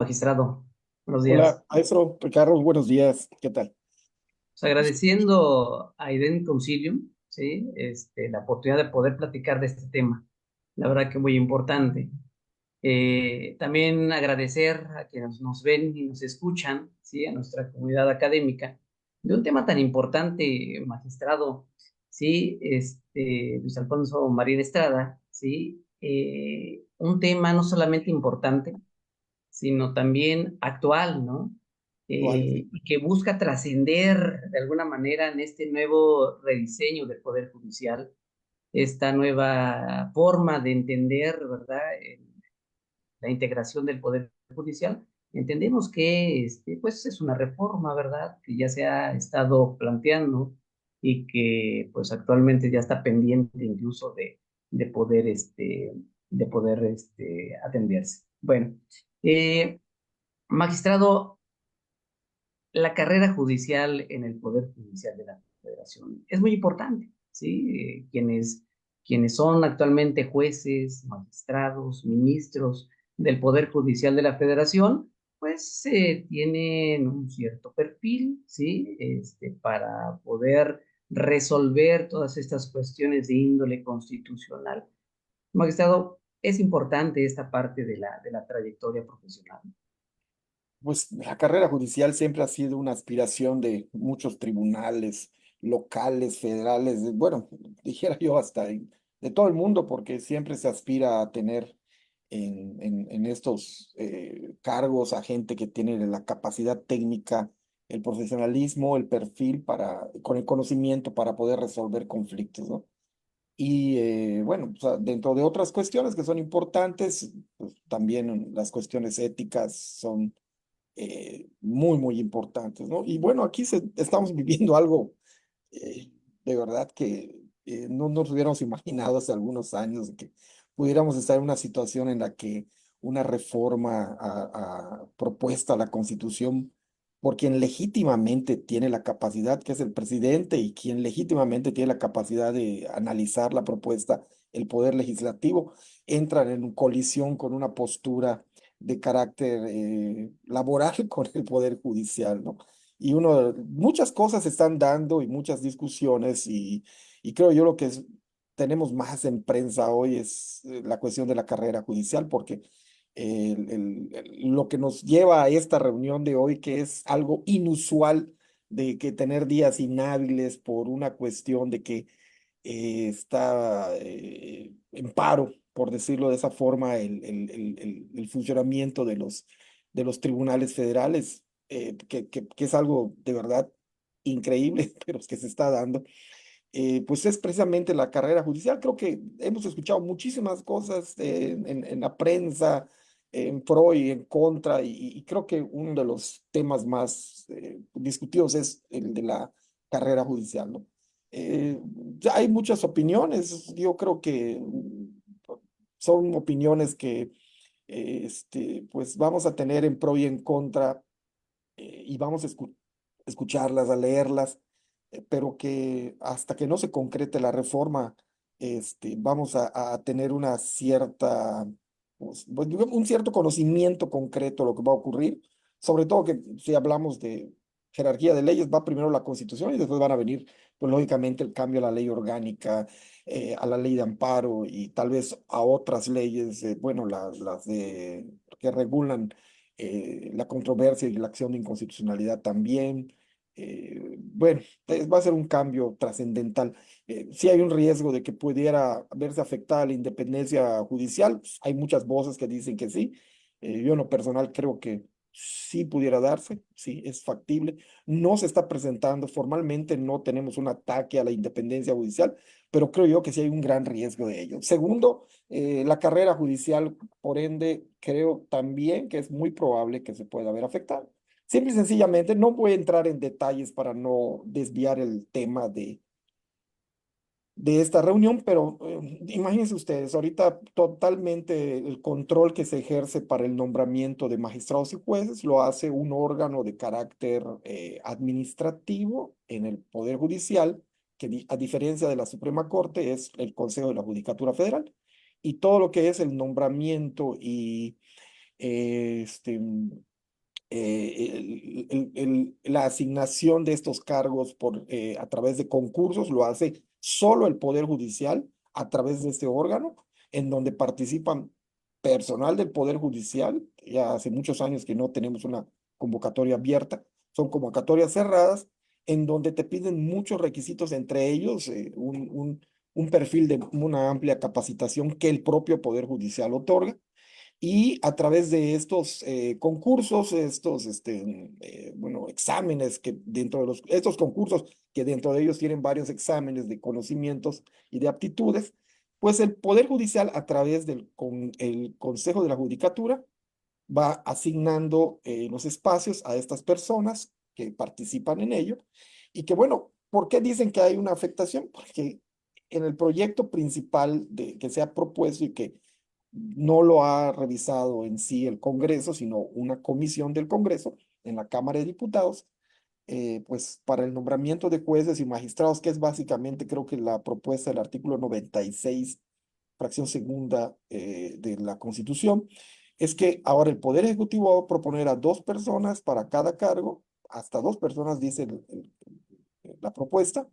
Magistrado, buenos días. Hola, maestro Carlos, buenos días. ¿Qué tal? Pues agradeciendo a Eden Concilium, ¿sí? La oportunidad de poder platicar de este tema. La verdad que muy importante. También agradecer a quienes nos ven y nos escuchan, ¿sí? A nuestra comunidad académica, de un tema tan importante, magistrado, ¿sí? Luis Alfonso Marín Estrada, ¿sí? Un tema no solamente importante, sino también actual, ¿no? Igual, sí. Y que busca trascender de alguna manera en este nuevo rediseño del Poder Judicial, esta nueva forma de entender, ¿verdad? La integración del Poder Judicial. Entendemos que pues es una reforma, ¿verdad? Que ya se ha estado planteando y que pues actualmente ya está pendiente incluso de poder, atenderse. Bueno, eh, magistrado, la carrera judicial en el Poder Judicial de la Federación es muy importante, ¿sí? Quienes son actualmente jueces, magistrados, ministros del Poder Judicial de la Federación, pues tienen un cierto perfil, ¿sí? Para poder resolver todas estas cuestiones de índole constitucional. Magistrado, es importante esta parte de la trayectoria profesional. Pues la carrera judicial siempre ha sido una aspiración de muchos tribunales locales, federales, bueno, dijera yo de todo el mundo, porque siempre se aspira a tener en estos cargos a gente que tiene la capacidad técnica, el profesionalismo, el perfil con el conocimiento para poder resolver conflictos, ¿no? Y bueno, pues, dentro de otras cuestiones que son importantes, pues, también las cuestiones éticas son muy, muy importantes, ¿no? Y bueno, estamos viviendo algo eh, de verdad que no nos hubiéramos imaginado hace algunos años de que pudiéramos estar en una situación en la que una reforma propuesta a la Constitución por quien legítimamente tiene la capacidad, que es el presidente, y quien legítimamente tiene la capacidad de analizar la propuesta, el poder legislativo, entran en colisión con una postura de carácter laboral con el poder judicial, ¿no? Y muchas cosas se están dando y muchas discusiones y creo yo tenemos más en prensa hoy es la cuestión de la carrera judicial, porque lo que nos lleva a esta reunión de hoy, que es algo inusual de que tener días inhábiles por una cuestión de que está en paro, por decirlo de esa forma, el funcionamiento de los tribunales federales, que es algo de verdad increíble, pero es que se está dando. Pues es precisamente la carrera judicial. Creo que hemos escuchado muchísimas cosas en la prensa, en pro y en contra, y creo que uno de los temas más discutidos es el de la carrera judicial, ¿no? Ya hay muchas opiniones, yo creo que son opiniones que pues vamos a tener en pro y en contra, y vamos a escucharlas, a leerlas, pero que hasta que no se concrete la reforma, vamos a tener una cierta, pues, digamos, un cierto conocimiento concreto de lo que va a ocurrir, sobre todo que si hablamos de jerarquía de leyes, va primero la Constitución y después van a venir, pues lógicamente, el cambio a la ley orgánica, a la ley de amparo y tal vez a otras leyes, bueno, las que regulan la controversia y la acción de inconstitucionalidad también. Bueno, va a ser un cambio trascendental. Sí hay un riesgo de que pudiera verse afectada la independencia judicial. Pues, hay muchas voces que dicen que sí. Yo en lo personal creo que sí pudiera darse, sí, es factible. No se está presentando formalmente, no tenemos un ataque a la independencia judicial, pero creo yo que sí hay un gran riesgo de ello. Segundo, la carrera judicial, por ende, creo también que es muy probable que se pueda ver afectada. Simple y sencillamente, no voy a entrar en detalles para no desviar el tema de esta reunión, pero imagínense ustedes, ahorita totalmente el control que se ejerce para el nombramiento de magistrados y jueces lo hace un órgano de carácter administrativo en el Poder Judicial, que a diferencia de la Suprema Corte es el Consejo de la Judicatura Federal. Y todo lo que es el nombramiento y la asignación de estos cargos a través de concursos lo hace solo el Poder Judicial a través de este órgano, en donde participan personal del Poder Judicial. Ya hace muchos años que no tenemos una convocatoria abierta, son convocatorias cerradas, en donde te piden muchos requisitos, entre ellos un perfil de una amplia capacitación que el propio Poder Judicial otorga. Y a través de estos concursos, bueno, exámenes que dentro de estos concursos, que dentro de ellos tienen varios exámenes de conocimientos y de aptitudes, pues el Poder Judicial a través el Consejo de la Judicatura va asignando los espacios a estas personas que participan en ello. Y que bueno, ¿por qué dicen que hay una afectación? Porque en el proyecto principal que se ha propuesto y que no lo ha revisado en sí el Congreso, sino una comisión del Congreso en la Cámara de Diputados, pues para el nombramiento de jueces y magistrados, que es básicamente creo que la propuesta del artículo 96 fracción segunda de la Constitución, es que ahora el Poder Ejecutivo va a proponer a 2 personas para cada cargo, hasta 2 personas dice la propuesta,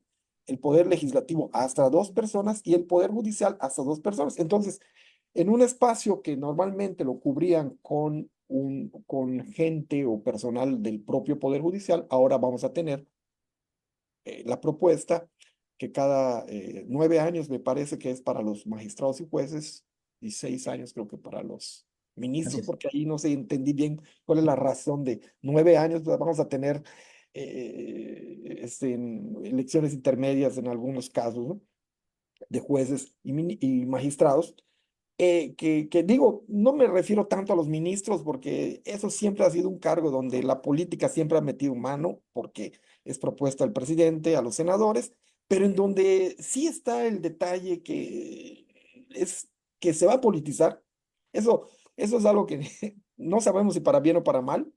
el Poder Legislativo hasta 2 personas y el Poder Judicial hasta 2 personas. Entonces, en un espacio que normalmente lo cubrían con gente o personal del propio Poder Judicial, ahora vamos a tener la propuesta que cada 9 años me parece que es para los magistrados y jueces y 6 años creo que para los Así ministros, es. porque ahí no sé, entendí bien cuál es la razón de 9 años, pues vamos a tener elecciones intermedias en algunos casos, ¿no? De jueces y magistrados, que digo, no me refiero tanto a los ministros, porque eso siempre ha sido un cargo donde la política siempre ha metido mano, porque es propuesta al presidente, a los senadores, pero en donde sí está el detalle es que se va a politizar. Eso es algo que no sabemos si para bien o para mal,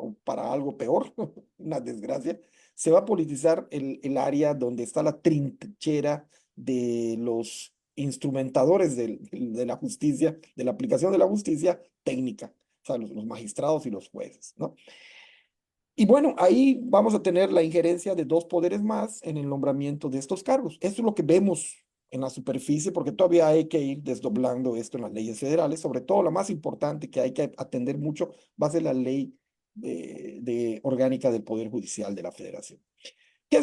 o para algo peor, una desgracia. Se va a politizar el área donde está la trinchera de los instrumentadores de la justicia, de la aplicación de la justicia técnica, o sea, los magistrados y los jueces, ¿no? Y bueno, ahí vamos a tener la injerencia de 2 poderes más en el nombramiento de estos cargos. Esto es lo que vemos en la superficie, porque todavía hay que ir desdoblando esto en las leyes federales. Sobre todo, la más importante que hay que atender mucho va a ser la ley de orgánica del Poder Judicial de la Federación. ¿Qué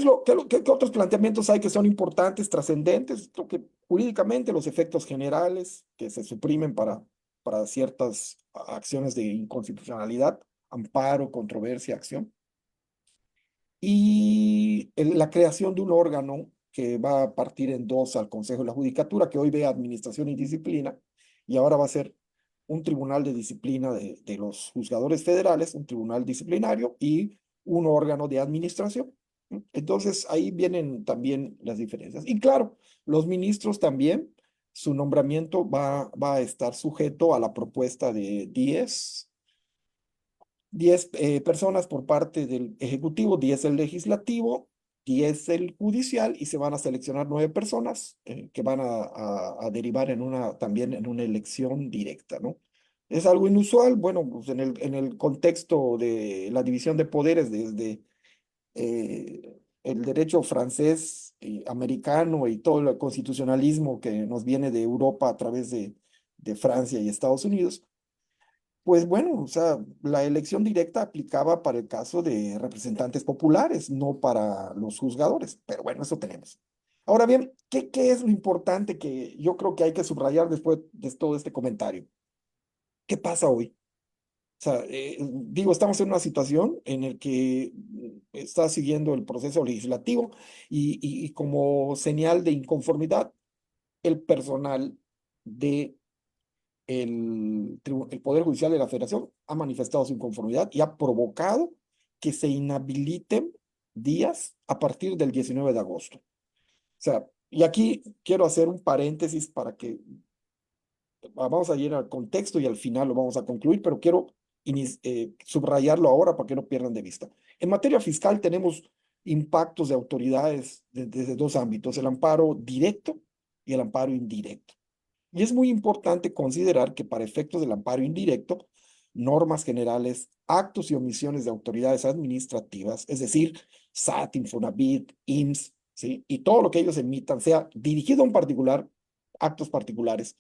otros planteamientos hay que son importantes, trascendentes? Creo que jurídicamente los efectos generales que se suprimen para ciertas acciones de inconstitucionalidad, amparo, controversia, acción, y la creación de un órgano que va a partir en dos al Consejo de la Judicatura, que hoy ve administración y disciplina, y ahora va a ser un tribunal de disciplina de los juzgadores federales, un tribunal disciplinario y un órgano de administración. Entonces ahí vienen también las diferencias. Y claro, los ministros también, su nombramiento va a estar sujeto a la propuesta de 10 personas por parte del Ejecutivo, 10 el Legislativo, 10 el Judicial, y se van a seleccionar 9 personas que van a derivar también en una elección directa, ¿no? Es algo inusual, bueno, pues en el contexto de la división de poderes desde el derecho francés y americano y todo el constitucionalismo que nos viene de Europa a través de Francia y Estados Unidos. Pues bueno, o sea, la elección directa aplicaba para el caso de representantes populares, no para los juzgadores, pero bueno, eso tenemos. Ahora bien, ¿qué es lo importante que yo creo que hay que subrayar después de todo este comentario? ¿Qué pasa hoy? O sea, digo, estamos en una situación en la que está siguiendo el proceso legislativo y como señal de inconformidad, el personal de el Poder Judicial de la Federación ha manifestado su inconformidad y ha provocado que se inhabiliten días a partir del 19 de agosto. O sea, y aquí quiero hacer un paréntesis para que vamos a ir al contexto y al final lo vamos a concluir, pero quiero subrayarlo ahora para que no pierdan de vista. En materia fiscal tenemos impactos de autoridades desde 2 ámbitos, el amparo directo y el amparo indirecto. Y es muy importante considerar que para efectos del amparo indirecto, normas generales, actos y omisiones de autoridades administrativas, es decir, SAT, Infonavit, IMSS, ¿sí? Y todo lo que ellos emitan, sea dirigido a un particular, actos particulares,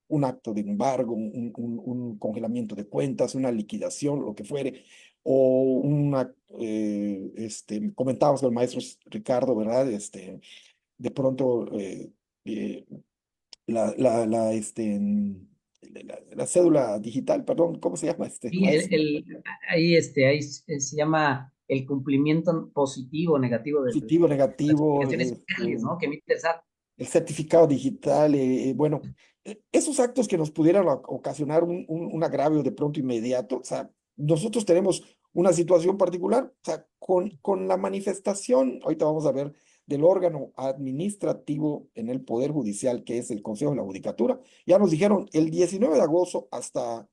un acto de embargo, un congelamiento de cuentas, una liquidación, lo que fuere, o comentábamos con el maestro Ricardo, ¿verdad? De pronto, eh, la cédula digital, perdón, ¿cómo se llama Y maestro? se llama el cumplimiento positivo o negativo de Positivo, las negativo, obligaciones fiscales, ¿no? Que emite el SAT. el certificado digital, bueno, esos actos que nos pudieran ocasionar un agravio de pronto inmediato, o sea, nosotros tenemos una situación particular, o sea, con la manifestación, ahorita vamos a ver, del órgano administrativo en el Poder Judicial, que es el Consejo de la Judicatura, ya nos dijeron el 19 de agosto hasta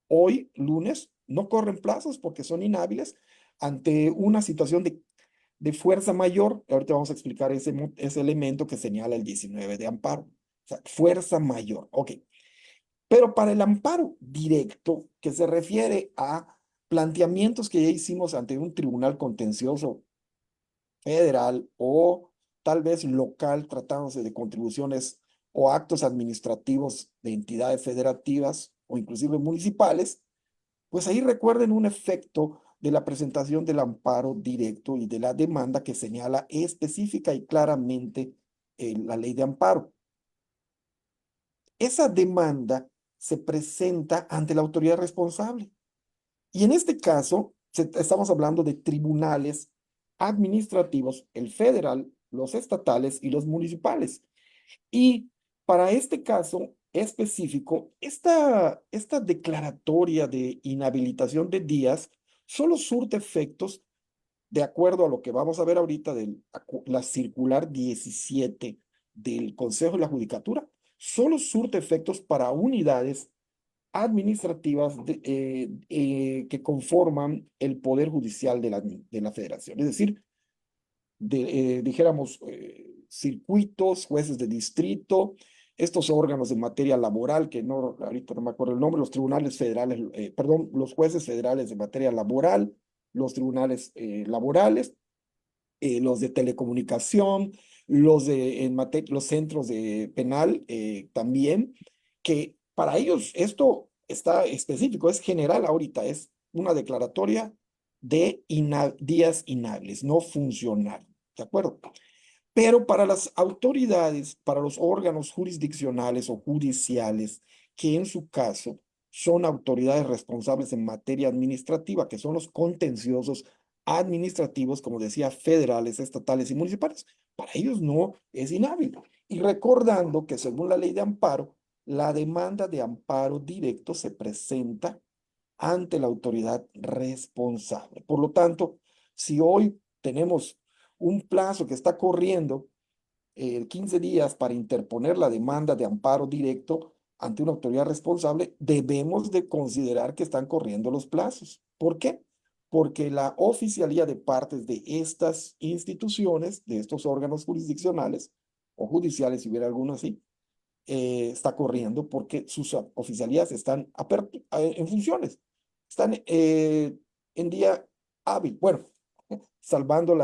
hoy, lunes, no corren plazos porque son inhábiles ante una situación de fuerza mayor. Ahorita vamos a explicar ese elemento que señala el 19 de amparo. O sea, fuerza mayor. Ok. Pero para el amparo directo, que se refiere a planteamientos que ya hicimos ante un tribunal contencioso federal o tal vez local, tratándose de contribuciones o actos administrativos de entidades federativas o inclusive municipales, pues ahí recuerden un efecto de la presentación del amparo directo y de la demanda que señala específica y claramente la ley de amparo. Esa demanda se presenta ante la autoridad responsable. Y en este caso, estamos hablando de tribunales administrativos, el federal, los estatales y los municipales. Y para este caso específico, esta declaratoria de inhabilitación de días solo surte efectos de acuerdo a lo que vamos a ver ahorita de la circular 17 del Consejo de la Judicatura, solo surte efectos para unidades administrativas que conforman el Poder Judicial de la Federación. Es decir, dijéramos, circuitos, jueces de distrito, estos órganos de materia laboral, que no, ahorita no me acuerdo el nombre, los tribunales federales, perdón, los jueces federales de materia laboral, los tribunales laborales, los de telecomunicación, los centros de penal también, que para ellos esto está específico, es general ahorita, es una declaratoria de días inhábiles, no funcional, ¿de acuerdo? Pero para las autoridades, para los órganos jurisdiccionales o judiciales, que en su caso son autoridades responsables en materia administrativa, que son los contenciosos administrativos, como decía, federales, estatales y municipales, para ellos no es inhábil. Y recordando que según la ley de amparo, la demanda de amparo directo se presenta ante la autoridad responsable. Por lo tanto, si hoy tenemos un plazo que está corriendo 15 días para interponer la demanda de amparo directo ante una autoridad responsable, debemos de considerar que están corriendo los plazos. ¿Por qué? Porque la oficialía de partes de estas instituciones, de estos órganos jurisdiccionales o judiciales, si hubiera alguno así, está corriendo porque sus oficialías están en funciones, están en día hábil. Bueno, salvando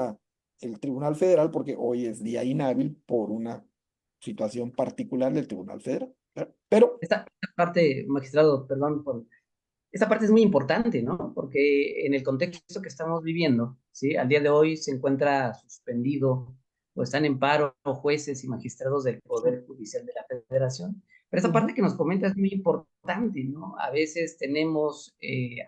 el Tribunal Federal porque hoy es día inhábil por una situación particular del Tribunal Federal. ¿Verdad? Pero, Esta parte, magistrado, perdón esta parte es muy importante, ¿no? Porque en el contexto que estamos viviendo, ¿sí? Al día de hoy se encuentra suspendido o están en paro jueces y magistrados del Poder Judicial de la Federación. Pero esa ujú, parte que nos comenta es muy importante, ¿no? A veces tenemos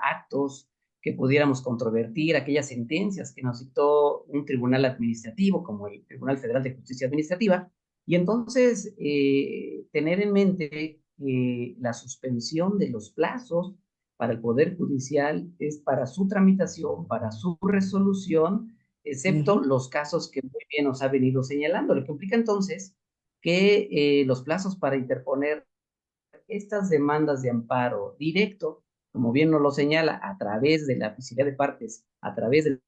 actos que pudiéramos controvertir, aquellas sentencias que nos dictó un tribunal administrativo, como el Tribunal Federal de Justicia Administrativa, y entonces tener en mente que la suspensión de los plazos para el Poder Judicial es para su tramitación, para su resolución, excepto ujú, los casos que muy bien nos ha venido señalando, lo que implica entonces que los plazos para interponer estas demandas de amparo directo, como bien nos lo señala, a través de la oficialidad de partes, a través del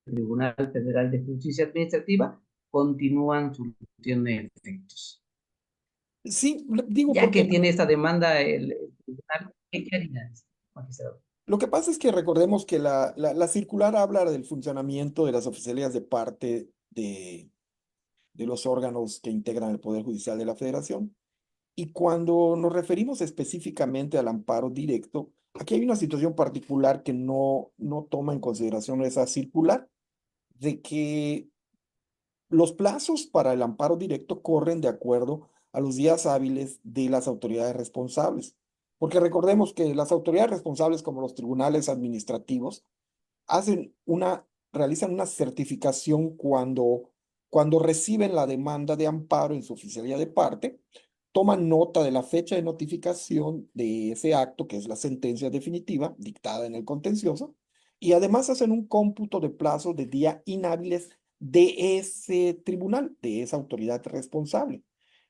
Tribunal Federal de Justicia Administrativa, continúan surtiendo efectos. sí, digo Ya que porque tiene esta demanda el tribunal, ¿qué haría, magistrado? Lo que pasa es que recordemos que la circular habla del funcionamiento de las oficialías de parte de los órganos que integran el Poder Judicial de la Federación. Y cuando nos referimos específicamente al amparo directo, aquí hay una situación particular que no toma en consideración esa circular, de que los plazos para el amparo directo corren de acuerdo a los días hábiles de las autoridades responsables. Porque recordemos que las autoridades responsables, como los tribunales administrativos, hacen realizan una certificación cuando reciben la demanda de amparo en su oficialía de parte, toman nota de la fecha de notificación de ese acto, que es la sentencia definitiva dictada en el contencioso, y además hacen un cómputo de plazo de día inhábiles de ese tribunal, de esa autoridad responsable.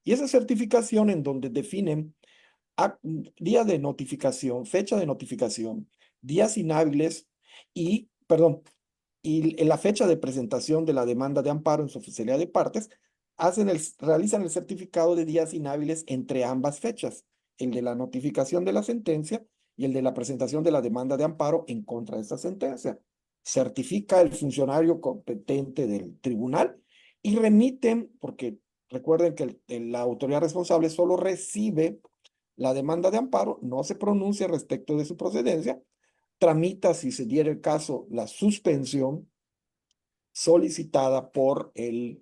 Y esa certificación en donde definen día de notificación, fecha de notificación, días inhábiles y, perdón, y en la fecha de presentación de la demanda de amparo en su oficialidad de partes, realizan el certificado de días inhábiles entre ambas fechas, el de la notificación de la sentencia y el de la presentación de la demanda de amparo en contra de esa sentencia. Certifica el funcionario competente del tribunal y remiten, porque recuerden que la autoridad responsable solo recibe la demanda de amparo, no se pronuncia respecto de su procedencia, tramita, si se diera el caso, la suspensión solicitada por el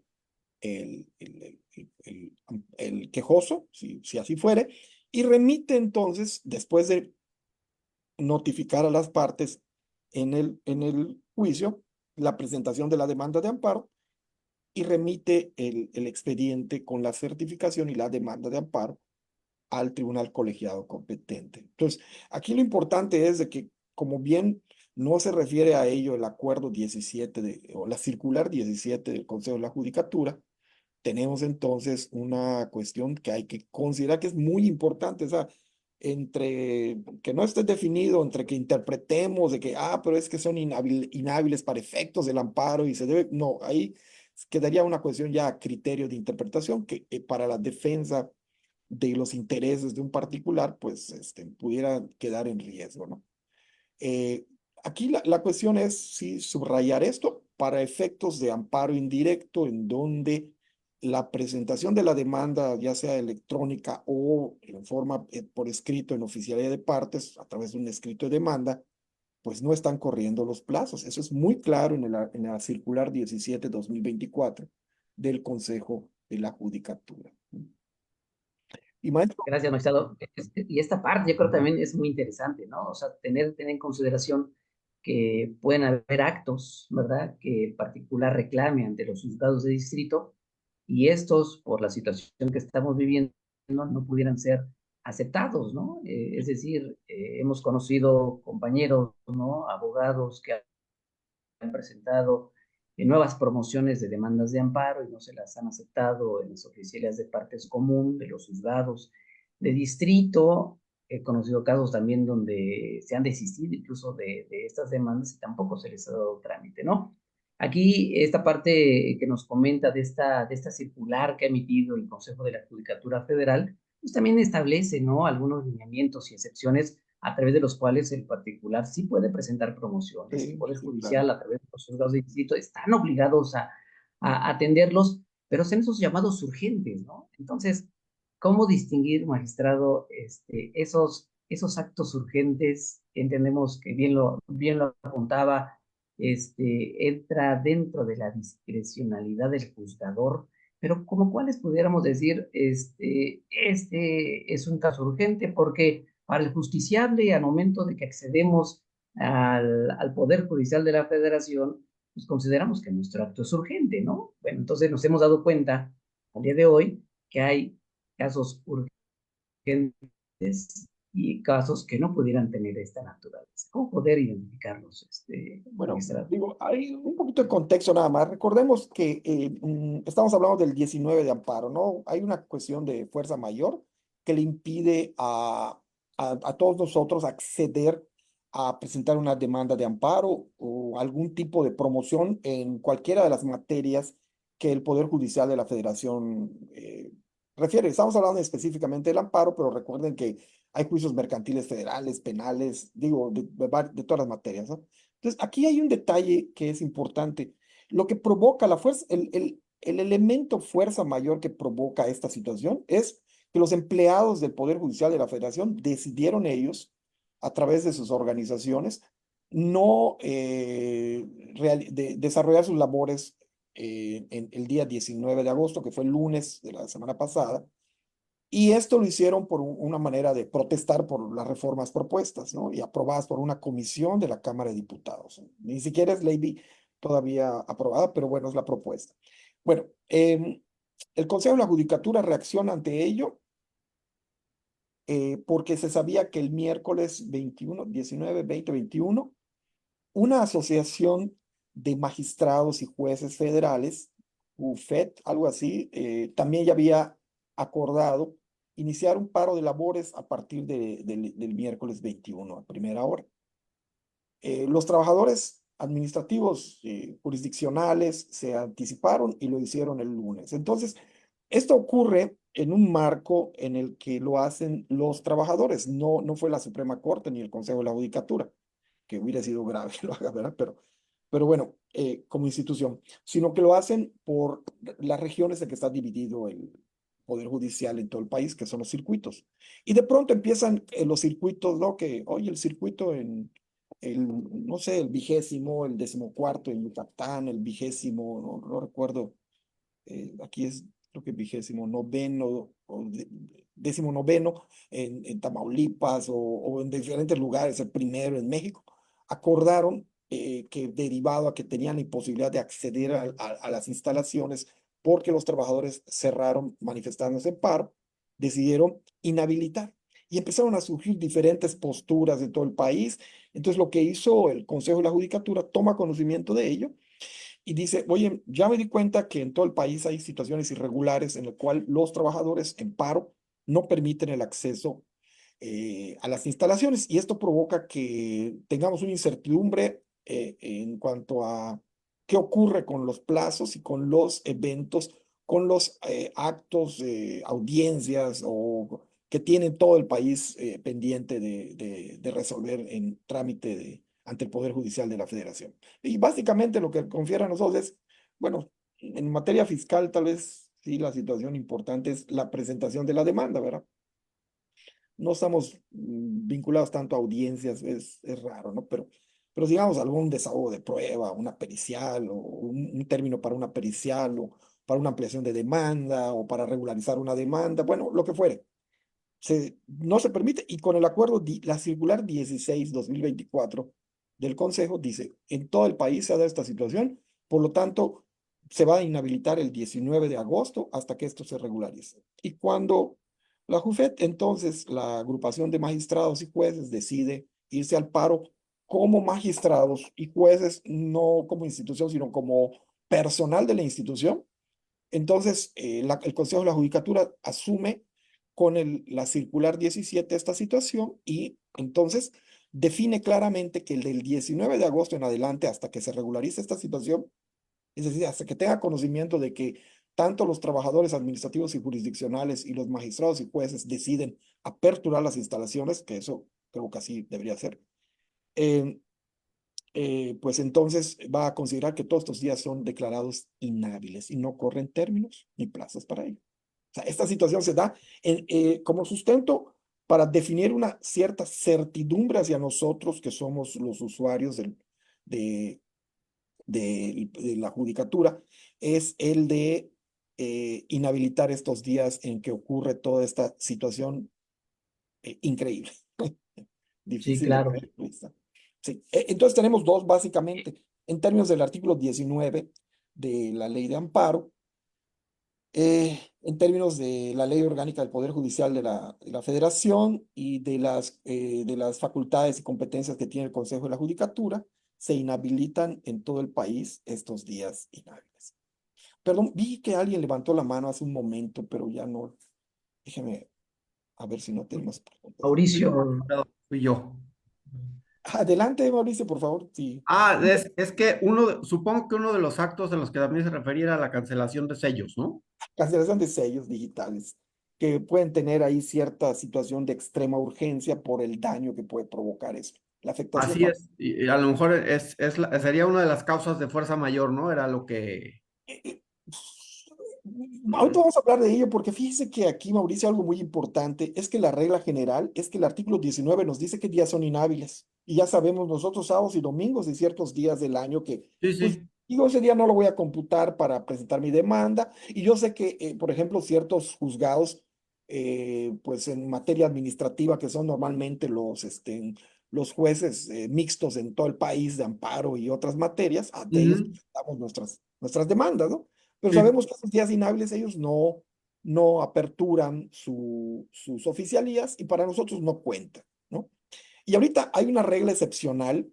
quejoso, si así fuere, y remite entonces, después de notificar a las partes en el juicio, la presentación de la demanda de amparo, y remite el expediente con la certificación y la demanda de amparo al tribunal colegiado competente. Entonces, aquí lo importante es de que, como bien no se refiere a ello el acuerdo 17 o la circular 17 del Consejo de la Judicatura, tenemos entonces una cuestión que hay que considerar que es muy importante, o sea, entre que no esté definido, entre que interpretemos de que, pero es que son inhábiles para efectos del amparo y se debe, no, ahí quedaría una cuestión ya a criterio de interpretación que para la defensa de los intereses de un particular, pues pudiera quedar en riesgo, ¿no? Eh, Aquí la cuestión es si subrayar esto para efectos de amparo indirecto, en donde la presentación de la demanda, ya sea electrónica o en forma por escrito en oficialía de partes, a través de un escrito de demanda, pues no están corriendo los plazos. Eso es muy claro en la circular 17/2024 del Consejo de la Judicatura. Y maestro, Gracias, magistrado. Y esta parte yo creo también es muy interesante, ¿no? O sea, tener en consideración que pueden haber actos, ¿verdad?, que el particular reclame ante los juzgados de distrito y estos, por la situación que estamos viviendo, no pudieran ser aceptados, ¿no? Es decir, hemos conocido compañeros, ¿no?, abogados que han presentado nuevas promociones de demandas de amparo y no se las han aceptado en las oficiales de partes común de los juzgados de distrito. He conocido casos también donde se han desistido incluso de estas demandas y tampoco se les ha dado trámite, ¿no? Aquí, esta parte que nos comenta de esta circular que ha emitido el Consejo de la Judicatura Federal, pues también establece, ¿no?, algunos lineamientos y excepciones a través de los cuales el particular sí puede presentar promociones. El sí, Poder sí, claro. Judicial, a través de los juzgados de distrito, están obligados a atenderlos, pero son esos llamados urgentes, ¿no? Entonces, ¿cómo distinguir, magistrado, esos actos urgentes? Entendemos que bien lo apuntaba, entra dentro de la discrecionalidad del juzgador, pero como cuáles pudiéramos decir, este es un caso urgente porque para el justiciable, al momento de que accedemos al Poder Judicial de la Federación, pues consideramos que nuestro acto es urgente, ¿no? Bueno, entonces nos hemos dado cuenta al día de hoy que hay casos urgentes y casos que no pudieran tener esta naturaleza. ¿Cómo poder identificarlos, Bueno, magistrado? digo, hay un poquito de contexto nada más. Recordemos que estamos hablando del 19 de amparo, ¿no? Hay una cuestión de fuerza mayor que le impide a todos nosotros acceder a presentar una demanda de amparo o algún tipo de promoción en cualquiera de las materias que el Poder Judicial de la Federación refiere. Estamos hablando específicamente del amparo, pero recuerden que hay juicios mercantiles federales, penales, digo, de todas las materias, ¿no? Entonces, aquí hay un detalle que es importante. Lo que provoca la fuerza, el elemento fuerza mayor que provoca esta situación es que los empleados del Poder Judicial de la Federación decidieron ellos, a través de sus organizaciones, no desarrollar sus labores en el día 19 de agosto, que fue el lunes de la semana pasada, y esto lo hicieron por una manera de protestar por las reformas propuestas, ¿no? Y aprobadas por una comisión de la Cámara de Diputados. Ni siquiera es ley todavía aprobada, pero bueno, es la propuesta. Bueno, el Consejo de la Judicatura reacciona ante ello porque se sabía que el miércoles 21, 19, 20, 21, una asociación de magistrados y jueces federales, UFET, algo así, también ya había acordado iniciar un paro de labores a partir del miércoles 21 a primera hora. Los trabajadores administrativos jurisdiccionales se anticiparon y lo hicieron el lunes. Entonces, esto ocurre en un marco en el que lo hacen los trabajadores, no fue la Suprema Corte ni el Consejo de la Judicatura, que hubiera sido grave que lo haga, ¿verdad? Pero bueno, como institución, sino que lo hacen por las regiones en que está dividido el Poder Judicial en todo el país, que son los circuitos. Y de pronto empiezan los circuitos, ¿no? Que, oye, el circuito no sé, el 20º, el 14º en Yucatán, el 20º, no recuerdo, aquí es, creo que 29º o 19º en Tamaulipas o en diferentes lugares, el primero en México, acordaron que derivado a que tenían la imposibilidad de acceder a las instalaciones porque los trabajadores cerraron manifestándose en paro, decidieron inhabilitar. Y empezaron a surgir diferentes posturas de todo el país. Entonces, lo que hizo el Consejo de la Judicatura toma conocimiento de ello y dice, oye, ya me di cuenta que en todo el país hay situaciones irregulares en las cuales los trabajadores en paro no permiten el acceso a las instalaciones y esto provoca que tengamos una incertidumbre en cuanto a qué ocurre con los plazos y con los eventos, con los actos, audiencias o que tiene todo el país pendiente de resolver en trámite ante el Poder Judicial de la Federación. Y básicamente lo que confiere a nosotros es, bueno, en materia fiscal tal vez sí la situación importante es la presentación de la demanda, ¿verdad? No estamos vinculados tanto a audiencias, es raro, ¿no? Pero digamos algún desahogo de prueba, una pericial o un término para una pericial o para una ampliación de demanda o para regularizar una demanda, bueno, lo que fuere. No se permite y con el acuerdo, la circular 16/2024 del Consejo dice, en todo el país se ha dado esta situación, por lo tanto, se va a inhabilitar el 19 de agosto hasta que esto se regularice. Y cuando la JUFET, entonces, la agrupación de magistrados y jueces decide irse al paro como magistrados y jueces, no como institución, sino como personal de la institución, entonces, el Consejo de la Judicatura asume con la circular 17 esta situación y entonces define claramente que el del 19 de agosto en adelante, hasta que se regularice esta situación, es decir, hasta que tenga conocimiento de que tanto los trabajadores administrativos y jurisdiccionales y los magistrados y jueces deciden aperturar las instalaciones, que eso creo que así debería ser, eh, pues entonces va a considerar que todos estos días son declarados inhábiles y no corren términos ni plazos para ello. O sea, esta situación se da como sustento para definir una cierta certidumbre hacia nosotros que somos los usuarios de, de la judicatura, es el de inhabilitar estos días en que ocurre toda esta situación increíble, Sí, difícil de claro. creer. Sí. Entonces tenemos dos, básicamente, en términos del artículo 19 de la ley de amparo, en términos de la ley orgánica del Poder Judicial de la Federación y de las facultades y competencias que tiene el Consejo de la Judicatura, se inhabilitan en todo el país estos días inhábiles. Perdón, vi que alguien levantó la mano hace un momento, pero ya no. Déjeme a ver si no tenemos preguntas. Mauricio, Fui yo. Adelante, Mauricio, por favor. Sí. Es que supongo que uno de los actos en los que también se refería era la cancelación de sellos, ¿no? Cancelación de sellos digitales. que pueden tener ahí cierta situación de extrema urgencia por el daño que puede provocar eso. La afectación Así va. es. Y a lo mejor sería una de las causas de fuerza mayor, ¿no? Era lo que... Eh, eh, Ahorita vamos a hablar de ello porque fíjese que aquí, Mauricio, algo muy importante es que la regla general es que el artículo 19 nos dice qué días son inhábiles. Y ya sabemos nosotros sábados y domingos y ciertos días del año que, Sí, pues, sí. digo, ese día no lo voy a computar para presentar mi demanda. Y yo sé que, por ejemplo, ciertos juzgados, pues en materia administrativa, que son normalmente los jueces mixtos en todo el país de amparo y otras materias, ante ellos Ujú. presentamos nuestras demandas, ¿no? Pero Sí, sabemos que esos días inhábiles ellos no aperturan sus oficialías y para nosotros no cuentan, ¿no? Y ahorita hay una regla excepcional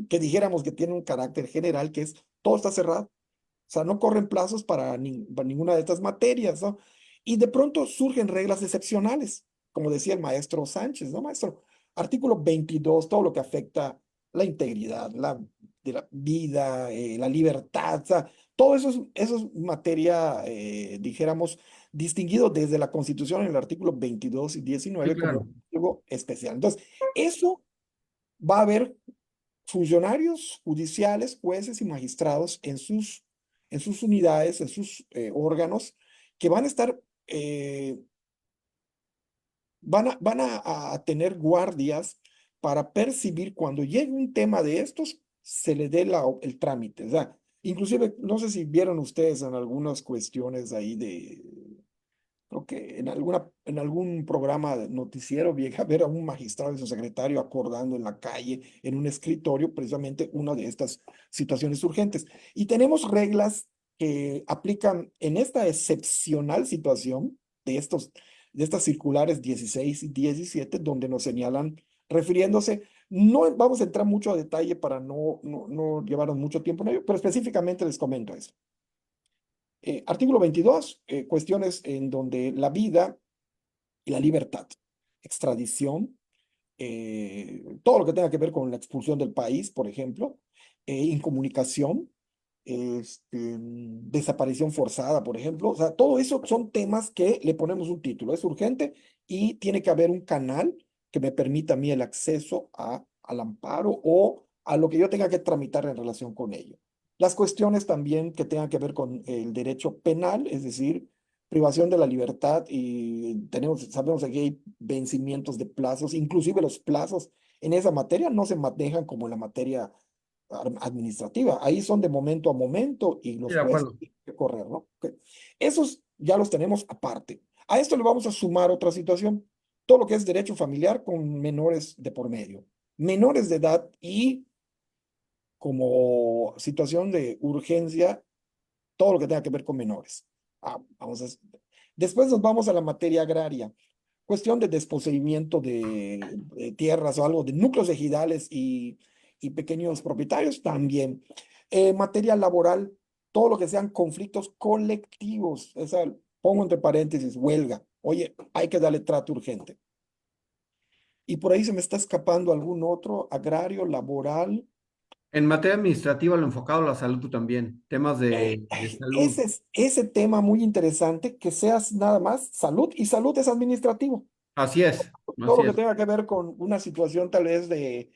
que dijéramos que tiene un carácter general, que es todo está cerrado. O sea, no corren plazos para ninguna de estas materias, ¿no? Y de pronto surgen reglas excepcionales, como decía el maestro Sánchez, ¿no, maestro? Artículo 22, todo lo que afecta la integridad, de la vida, la libertad, o sea, todo eso es materia, dijéramos, distinguido desde la Constitución en el artículo 22 y sí, 19 como claro. algo especial. Entonces, eso va a haber funcionarios judiciales, jueces y magistrados en sus unidades, en sus órganos, que van a estar, van a tener guardias para percibir cuando llegue un tema de estos, se le dé el trámite. O sea, inclusive, no sé si vieron ustedes en algunas cuestiones ahí creo que en algún programa de noticiero llegué a ver a un magistrado y su secretario acordando en la calle, en un escritorio, precisamente una de estas situaciones urgentes. Y tenemos reglas que aplican en esta excepcional situación de estas circulares 16 y 17, donde nos señalan, refiriéndose, no vamos a entrar mucho a detalle para no llevarnos mucho tiempo en ello, pero específicamente les comento eso. Artículo 22, cuestiones en donde la vida y la libertad, extradición, todo lo que tenga que ver con la expulsión del país, por ejemplo, incomunicación, desaparición forzada, por ejemplo. O sea, todo eso son temas que le ponemos un título. Es urgente y tiene que haber un canal que me permita a mí el acceso al amparo o a lo que yo tenga que tramitar en relación con ello. Las cuestiones también que tengan que ver con el derecho penal, es decir, privación de la libertad y sabemos que hay vencimientos de plazos, inclusive los plazos en esa materia no se manejan como en la materia administrativa, ahí son de momento a momento y Sí, los de jueces acuerdo. tienen que correr, ¿no? Ok. Esos ya los tenemos aparte. A esto le vamos a sumar otra situación, todo lo que es derecho familiar con menores de por medio, menores de edad y como situación de urgencia, todo lo que tenga que ver con menores. Vamos a Después nos vamos a la materia agraria. Cuestión de desposeimiento de tierras o algo, de núcleos ejidales y pequeños propietarios también. Materia laboral, todo lo que sean conflictos colectivos. Esa, pongo entre paréntesis, huelga. Oye, hay que darle trato urgente. Y por ahí se me está escapando algún otro, agrario, laboral. En materia administrativa, lo enfocado a la salud también. Temas de salud. Ese tema muy interesante, que seas nada más salud, y salud es administrativo. Así es, Todo así lo que es. tenga que ver con una situación tal vez de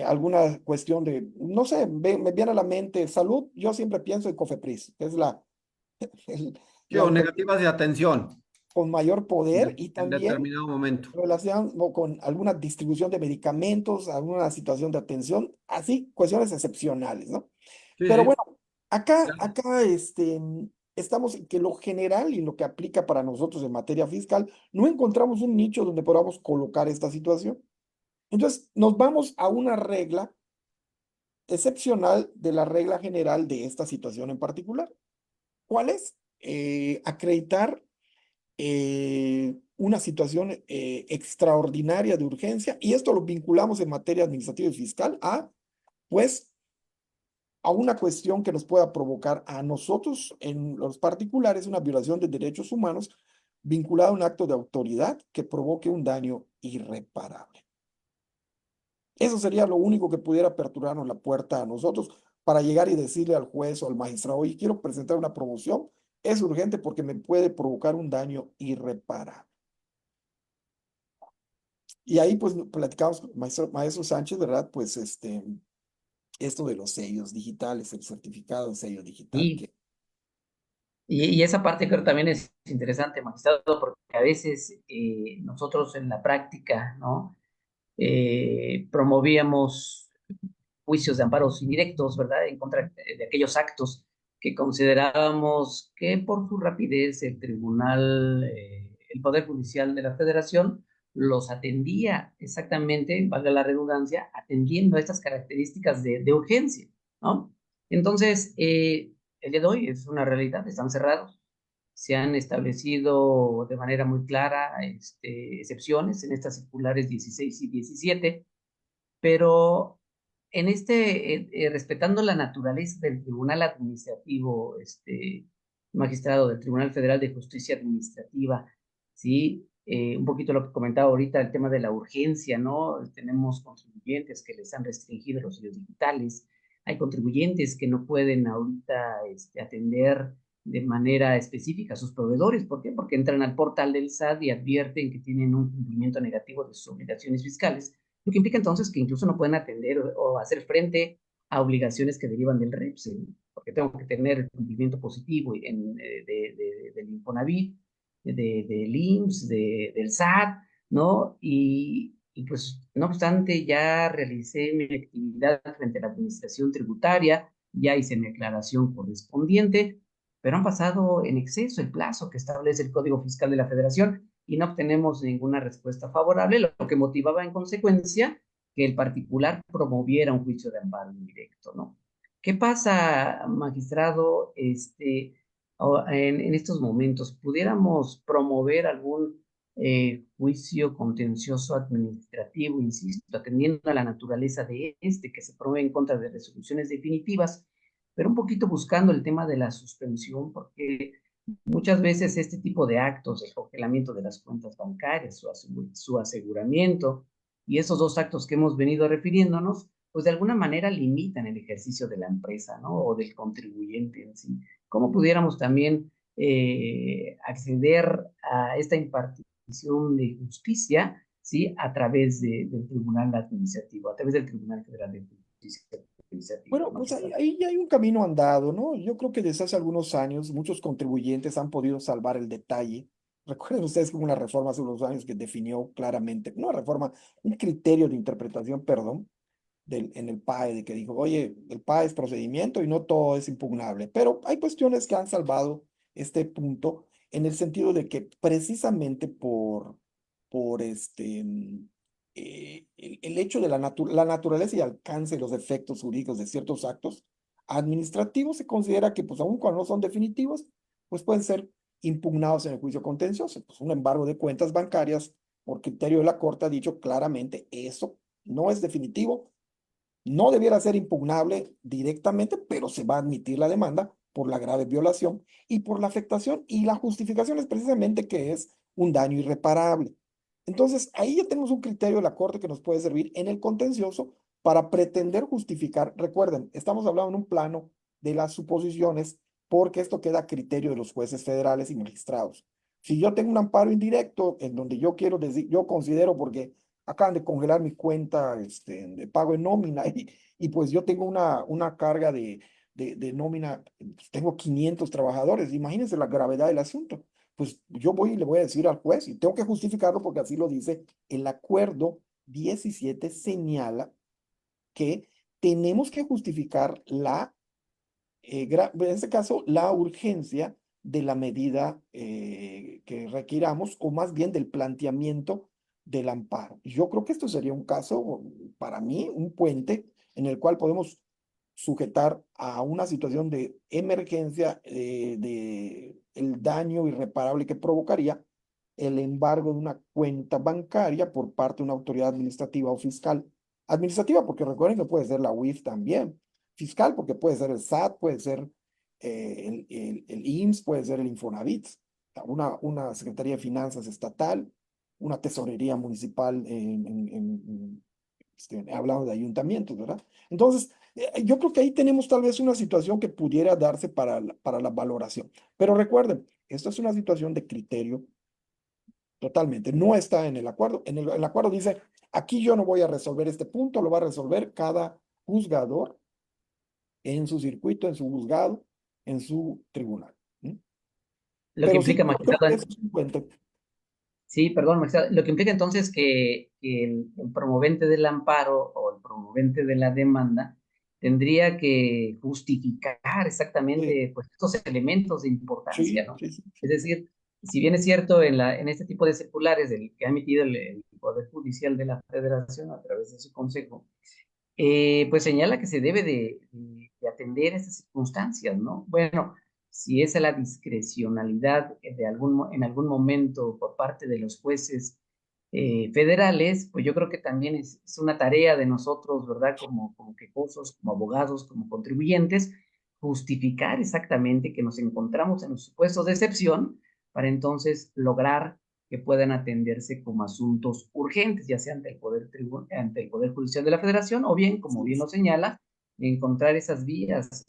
alguna cuestión de, no sé, me viene a la mente salud, yo siempre pienso en COFEPRIS, que es el- Sí, la o autoridad negativas de atención con mayor poder y en también determinado momento. relación con alguna distribución de medicamentos, alguna situación de atención, así, cuestiones excepcionales, ¿no? Sí, Pero sí. bueno, acá, Claro. acá estamos en que lo general y lo que aplica para nosotros en materia fiscal, no encontramos un nicho donde podamos colocar esta situación. Entonces, nos vamos a una regla excepcional de la regla general de esta situación en particular. ¿Cuál es? Acreditar una situación extraordinaria de urgencia y esto lo vinculamos en materia administrativa y fiscal pues, a una cuestión que nos pueda provocar a nosotros, en los particulares, una violación de derechos humanos vinculada a un acto de autoridad que provoque un daño irreparable. Eso sería lo único que pudiera aperturarnos la puerta a nosotros para llegar y decirle al juez o al magistrado, oye, quiero presentar una promoción, es urgente porque me puede provocar un daño irreparable. Y ahí pues platicamos con maestro Sánchez, ¿verdad? Pues esto de los sellos digitales, el certificado de sello digital, Y, que y esa parte creo también es interesante, magistrado, porque a veces nosotros en la práctica, ¿no? Promovíamos juicios de amparos indirectos, ¿verdad? En contra de aquellos actos que considerábamos que por su rapidez el tribunal, el Poder Judicial de la Federación los atendía exactamente, valga la redundancia, atendiendo a estas características de urgencia, ¿no? Entonces, el día de hoy es una realidad, están cerrados, se han establecido de manera muy clara excepciones en estas circulares 16 y 17, pero respetando la naturaleza del Tribunal Administrativo, magistrado del Tribunal Federal de Justicia Administrativa, ¿sí? Un poquito lo que comentaba ahorita, el tema de la urgencia, ¿no? Tenemos contribuyentes que les han restringido los sellos digitales, hay contribuyentes que no pueden ahorita atender de manera específica a sus proveedores. ¿Por qué? Porque entran al portal del SAT y advierten que tienen un cumplimiento negativo de sus obligaciones fiscales, lo que implica entonces que incluso no pueden atender o hacer frente a obligaciones que derivan del REPS, porque tengo que tener el cumplimiento positivo del Infonavit, del IMSS, del SAT, ¿no? Y pues, no obstante, ya realicé mi actividad frente a la administración tributaria, ya hice mi aclaración correspondiente, pero han pasado en exceso el plazo que establece el Código Fiscal de la Federación y no obtenemos ninguna respuesta favorable, lo que motivaba en consecuencia que el particular promoviera un juicio de amparo indirecto, ¿no? ¿Qué pasa, magistrado, en estos momentos? ¿Pudiéramos promover algún juicio contencioso administrativo, insisto, atendiendo a la naturaleza de que se promueve en contra de resoluciones definitivas, pero un poquito buscando el tema de la suspensión, porque muchas veces este tipo de actos, el congelamiento de las cuentas bancarias, su aseguramiento y esos dos actos que hemos venido refiriéndonos, pues de alguna manera limitan el ejercicio de la empresa, ¿no? O del contribuyente en sí. ¿Cómo pudiéramos también acceder a esta impartición de justicia, ¿sí? A través del Tribunal Administrativo, a través del Tribunal Federal de Justicia Administrativa, bueno, pues ahí, magistrado? ahí ya hay un camino andado, ¿no? Yo creo que desde hace algunos años muchos contribuyentes han podido salvar el detalle. Recuerden ustedes que hubo una reforma hace unos años que definió claramente, no una reforma, un criterio de interpretación, perdón, en el PAE, de que dijo, oye, el PAE es procedimiento y no todo es impugnable. Pero hay cuestiones que han salvado este punto en el sentido de que precisamente por el hecho de la naturaleza y alcance de los efectos jurídicos de ciertos actos administrativos, se considera que, pues, aun cuando no son definitivos, pues pueden ser impugnados en el juicio contencioso. Pues un embargo de cuentas bancarias, por criterio de la Corte, ha dicho claramente eso no es definitivo, no debiera ser impugnable directamente, pero se va a admitir la demanda por la grave violación y por la afectación, y la justificación es precisamente que es un daño irreparable. Entonces, ahí ya tenemos un criterio de la Corte que nos puede servir en el contencioso para pretender justificar. Recuerden, estamos hablando en un plano de las suposiciones, porque esto queda a criterio de los jueces federales y magistrados. Si yo tengo un amparo indirecto en donde yo quiero decir, yo considero, porque acaban de congelar mi cuenta de pago en nómina y pues yo tengo una carga de nómina, pues tengo 500 trabajadores, imagínense la gravedad del asunto. Pues yo voy y le voy a decir al juez y tengo que justificarlo porque así lo dice el acuerdo 17, señala que tenemos que justificar en este caso, la urgencia de la medida que requiramos, o más bien del planteamiento del amparo. Yo creo que esto sería un caso, para mí, un puente en el cual podemos sujetar a una situación de emergencia, de el daño irreparable que provocaría el embargo de una cuenta bancaria por parte de una autoridad administrativa o fiscal. Administrativa, porque recuerden que puede ser la UIF también. Fiscal, porque puede ser el SAT, puede ser el IMSS, puede ser el Infonavit, una Secretaría de Finanzas estatal, una tesorería municipal hablando de ayuntamientos, ¿verdad? Entonces, yo creo que ahí tenemos tal vez una situación que pudiera darse para la valoración. Pero recuerden, esto es una situación de criterio totalmente. No está en el acuerdo. El acuerdo dice, aquí yo no voy a resolver este punto, lo va a resolver cada juzgador en su circuito, en su juzgado, en su tribunal. ¿M? Lo que Pero sí, implica, yo creo que magistrado, eso es un puente. sí, perdón, magistrado, lo que implica entonces que el promovente del amparo o el promovente de la demanda tendría que justificar Sí, exactamente pues, estos elementos de importancia, sí, ¿no? sí, sí. Es decir, si bien es cierto en este tipo de circulares que ha emitido el Poder Judicial de la Federación a través de su consejo, pues señala que se debe de atender esas circunstancias, ¿no? Bueno, si es a la discrecionalidad en algún momento por parte de los jueces federales, pues yo creo que también es una tarea de nosotros, ¿verdad? Como quejosos, como abogados, como contribuyentes, justificar exactamente que nos encontramos en los supuestos de excepción para entonces lograr que puedan atenderse como asuntos urgentes, ya sea ante el Poder Judicial de la Federación o bien, como Sí, bien lo señala, encontrar esas vías,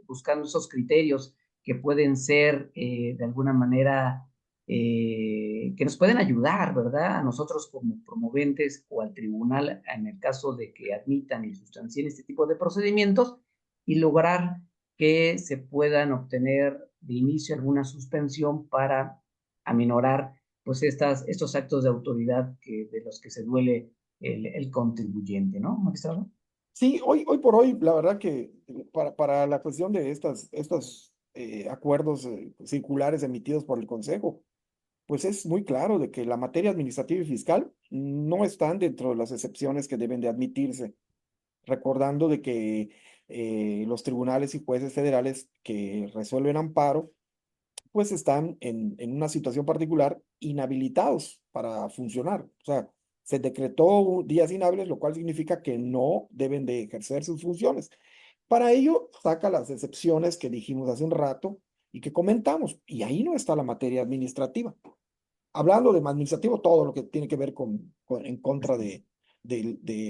buscando esos criterios que pueden ser de alguna manera, que nos pueden ayudar, ¿verdad? A nosotros como promoventes o al tribunal en el caso de que admitan y sustancien este tipo de procedimientos y lograr que se puedan obtener de inicio alguna suspensión para aminorar pues estos actos de autoridad de los que se duele el contribuyente, ¿no, magistrado? sí, hoy por hoy, la verdad que para la cuestión de estos acuerdos circulares emitidos por el Consejo, pues es muy claro de que la materia administrativa y fiscal no están dentro de las excepciones que deben de admitirse, recordando de que los tribunales y jueces federales que resuelven amparo, pues están en una situación particular inhabilitados para funcionar. O sea, se decretó días inhábiles, lo cual significa que no deben de ejercer sus funciones. Para ello, saca las excepciones que dijimos hace un rato y que comentamos, y ahí no está la materia administrativa. Hablando de administrativo, todo lo que tiene que ver en contra de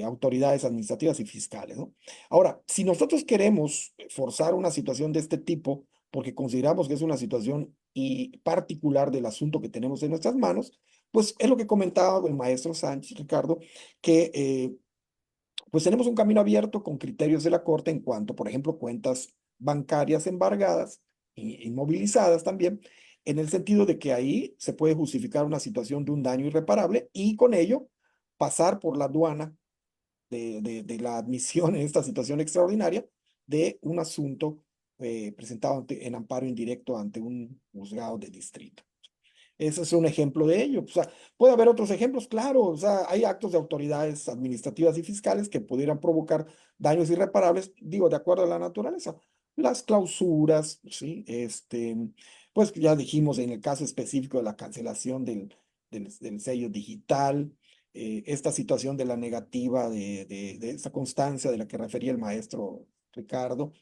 autoridades administrativas y fiscales, ¿no? Ahora, si nosotros queremos forzar una situación de este tipo, porque consideramos que es una situación y particular del asunto que tenemos en nuestras manos, pues es lo que comentaba el maestro Sánchez, Ricardo, que pues tenemos un camino abierto con criterios de la Corte en cuanto, por ejemplo, cuentas bancarias embargadas e inmovilizadas también, en el sentido de que ahí se puede justificar una situación de un daño irreparable y con ello pasar por la aduana de la admisión en esta situación extraordinaria de un asunto presentado en amparo indirecto ante un juzgado de distrito. Ese es un ejemplo de ello. O sea, puede haber otros ejemplos, claro. O sea, hay actos de autoridades administrativas y fiscales que pudieran provocar daños irreparables, digo, de acuerdo a la naturaleza. Las clausuras, ¿sí? Pues ya dijimos en el caso específico de la cancelación del sello digital, esta situación de la negativa de esta constancia de la que refería el maestro Ricardo.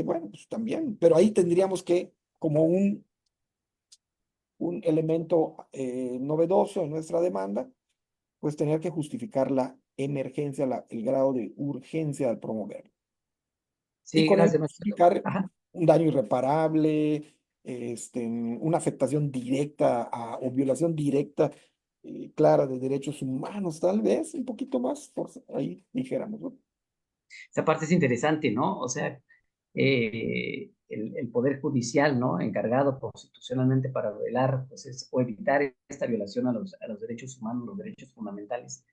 Bueno, pues también, pero ahí tendríamos que, como un elemento novedoso en nuestra demanda, pues tener que justificar la emergencia, el grado de urgencia al promover. Y Sí, con ello gracias, magistrado. justificar Ajá. un daño irreparable, una afectación directa o violación directa, clara de derechos humanos, tal vez, un poquito más, por ahí dijéramos, ¿no? Esa parte es interesante, ¿no? O sea, el Poder Judicial, ¿no? Encargado constitucionalmente para velar, pues, o evitar esta violación a los derechos humanos, los derechos fundamentales.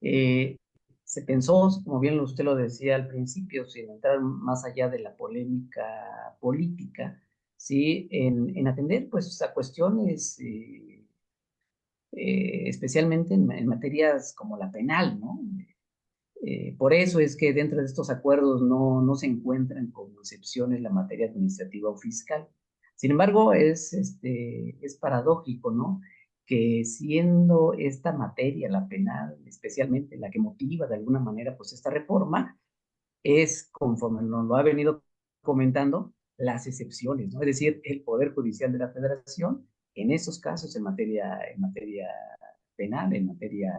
Eh, Se pensó, como bien usted lo decía al principio, sin entrar más allá de la polémica política, ¿sí? En atender, pues, a cuestiones, especialmente en materias como la penal, ¿no? Por eso es que dentro de estos acuerdos no se encuentran como excepciones la materia administrativa o fiscal. Sin embargo, es paradójico, ¿no? Que siendo esta materia, la penal, especialmente la que motiva de alguna manera pues esta reforma, es, conforme nos lo ha venido comentando, las excepciones, ¿no? Es decir, el Poder Judicial de la Federación, en esos casos, en materia penal, en materia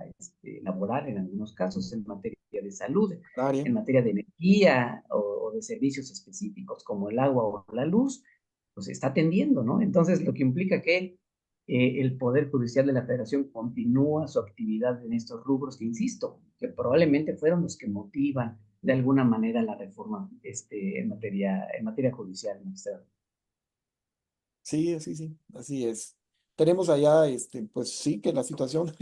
laboral, en algunos casos, en materia de salud, Área. en materia de energía o de servicios específicos como el agua o la luz, pues se está atendiendo, ¿no? Entonces, lo que implica que el Poder Judicial de la Federación continúa su actividad en estos rubros que, insisto, que probablemente fueron los que motivan de alguna manera la reforma en materia judicial, magistrado. Sí, sí, sí, así es. Tenemos allá, pues sí, que la situación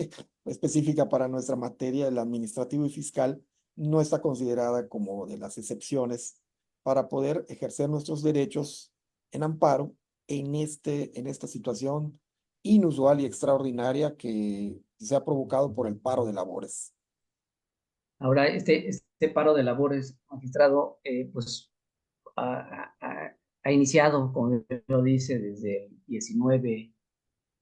específica para nuestra materia, el administrativo y fiscal, no está considerada como de las excepciones para poder ejercer nuestros derechos en amparo en esta situación inusual y extraordinaria que se ha provocado por el paro de labores. Ahora, este paro de labores, magistrado, pues ha iniciado, como lo dice, desde el 19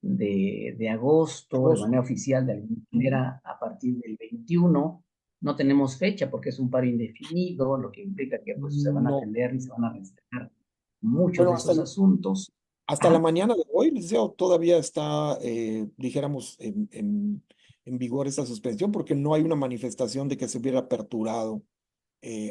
de agosto, de manera Agosto. oficial, de alguna Ujú. manera, a partir del 21. No tenemos fecha porque es un paro indefinido, lo que implica que pues, se van a No, atender y se van a respetar muchos bueno, de esos asuntos. hasta la Ajá. mañana de hoy, licenciado, todavía está, dijéramos, en vigor esta suspensión porque no hay una manifestación de que se hubiera aperturado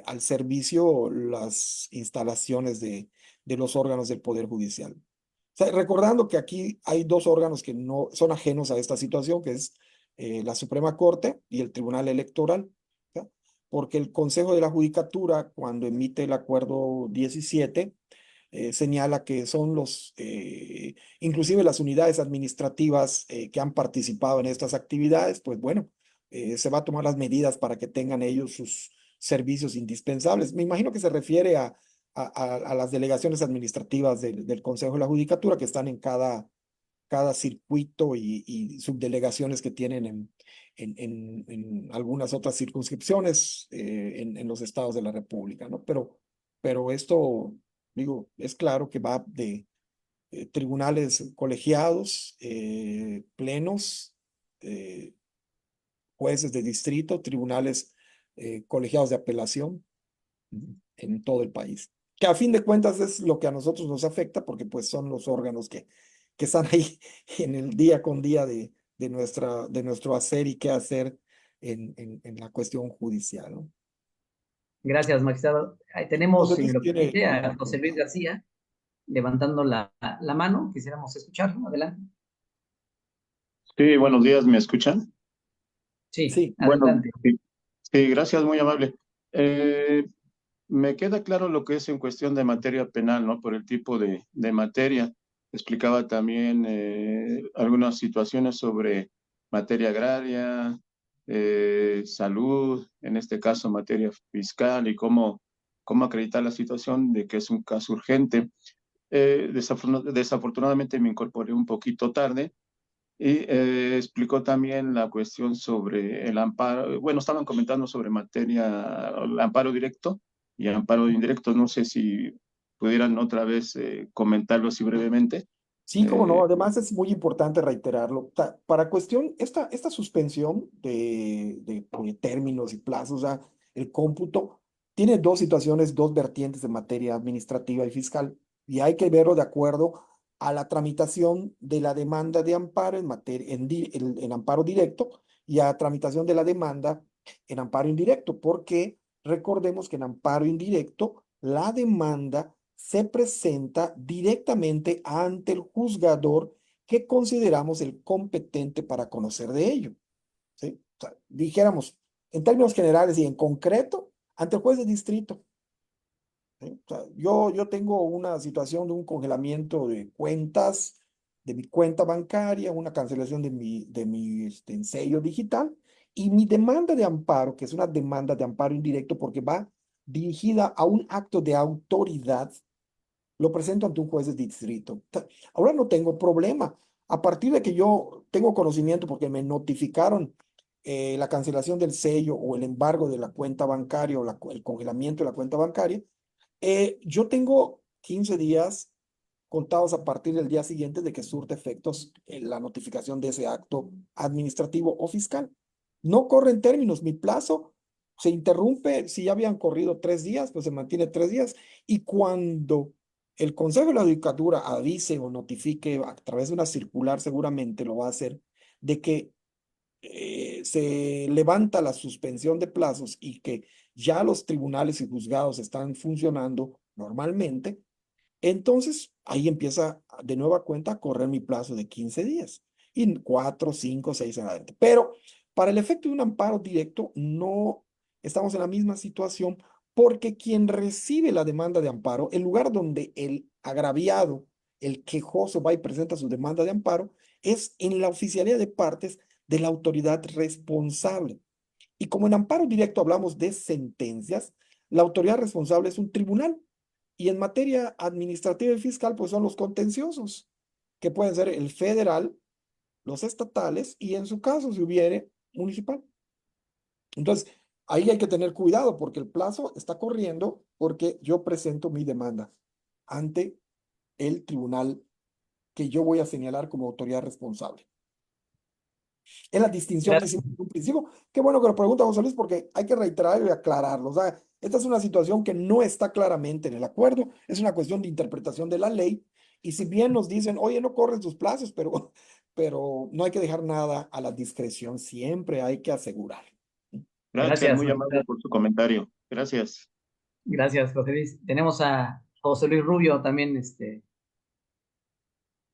al servicio las instalaciones de los órganos del Poder Judicial. O sea, recordando que aquí hay dos órganos que no son ajenos a esta situación, que es la Suprema Corte y el Tribunal Electoral, ¿ya? Porque el Consejo de la Judicatura, cuando emite el Acuerdo 17, señala que son inclusive las unidades administrativas que han participado en estas actividades, pues bueno, se va a tomar las medidas para que tengan ellos sus servicios indispensables. Me imagino que se refiere a las delegaciones administrativas del Consejo de la Judicatura que están en cada circuito y subdelegaciones que tienen en algunas otras circunscripciones en los estados de la República, ¿no? Pero esto, digo, es claro que va de tribunales colegiados, plenos, eh, jueces de distrito, tribunales colegiados de apelación en todo el país. Que a fin de cuentas es lo que a nosotros nos afecta porque pues son los órganos que están ahí en el día con día de nuestro hacer y qué hacer en la cuestión judicial, ¿no? Gracias, magistrado. Ahí tenemos, José si me Luis lo tiene permite, a una José pregunta. Luis García levantando la mano. Quisiéramos escucharlo. Adelante. Sí, buenos días, ¿me escuchan? Sí, Sí, Bueno, adelante. sí, sí, gracias, muy amable. Eh, Me queda claro lo que es en cuestión de materia penal, ¿no? Por el tipo de materia. Explicaba también algunas situaciones sobre materia agraria, salud, en este caso materia fiscal y cómo acreditar la situación de que es un caso urgente. Desafortunadamente me incorporé un poquito tarde. Y explicó también la cuestión sobre el amparo. Bueno, estaban comentando sobre materia, el amparo directo y amparo indirecto. No sé si pudieran otra vez comentarlo así brevemente. sí, como no. Eh, Además es muy importante reiterarlo. Para cuestión, esta suspensión de términos y plazos, o sea, el cómputo, tiene dos situaciones, dos vertientes de materia administrativa y fiscal. Y hay que verlo de acuerdo a la tramitación de la demanda de amparo en materia, en amparo directo y a la tramitación de la demanda en amparo indirecto. Porque recordemos que en amparo indirecto, la demanda se presenta directamente ante el juzgador que consideramos el competente para conocer de ello. ¿Sí? O sea, dijéramos, en términos generales y en concreto, ante el juez de distrito. ¿Sí? O sea, yo tengo una situación de un congelamiento de cuentas, de mi cuenta bancaria, una cancelación de mi sello digital y mi demanda de amparo, que es una demanda de amparo indirecto porque va dirigida a un acto de autoridad, lo presento ante un juez de distrito. Ahora no tengo problema. A partir de que yo tengo conocimiento porque me notificaron la cancelación del sello o el embargo de la cuenta bancaria o el congelamiento de la cuenta bancaria, yo tengo 15 días contados a partir del día siguiente de que surte efectos la notificación de ese acto administrativo o fiscal. No corren términos, mi plazo se interrumpe. Si ya habían corrido 3 días, pues se mantiene 3 días. Y cuando el Consejo de la Judicatura avise o notifique a través de una circular, seguramente lo va a hacer, de que se levanta la suspensión de plazos y que ya los tribunales y juzgados están funcionando normalmente, Entonces, ahí empieza de nueva cuenta a correr mi plazo de 15 días y 4, 5, 6 en adelante. Pero para el efecto de un amparo directo, no estamos en la misma situación porque quien recibe la demanda de amparo, el lugar donde el agraviado, el quejoso va y presenta su demanda de amparo, es en la oficialía de partes de la autoridad responsable. Y como en amparo directo hablamos de sentencias, la autoridad responsable es un tribunal. Y en materia administrativa y fiscal, pues son los contenciosos, que pueden ser el federal, los estatales y en su caso, si hubiere, municipal. Entonces, ahí hay que tener cuidado porque el plazo está corriendo porque yo presento mi demanda ante el tribunal que yo voy a señalar como autoridad responsable. Es la distinción que Gracias. hicimos en un principio. Qué bueno que lo pregunta José Luis porque hay que reiterarlo y aclararlo. O sea, esta es una situación que no está claramente en el acuerdo, es una cuestión de interpretación de la ley. Y si bien nos dicen, oye, no corres tus plazos, pero no hay que dejar nada a la discreción, siempre hay que asegurar. Gracias, Gracias, muy amable magistrado. por su comentario. Gracias. Gracias, José Luis. Tenemos a José Luis Rubio también,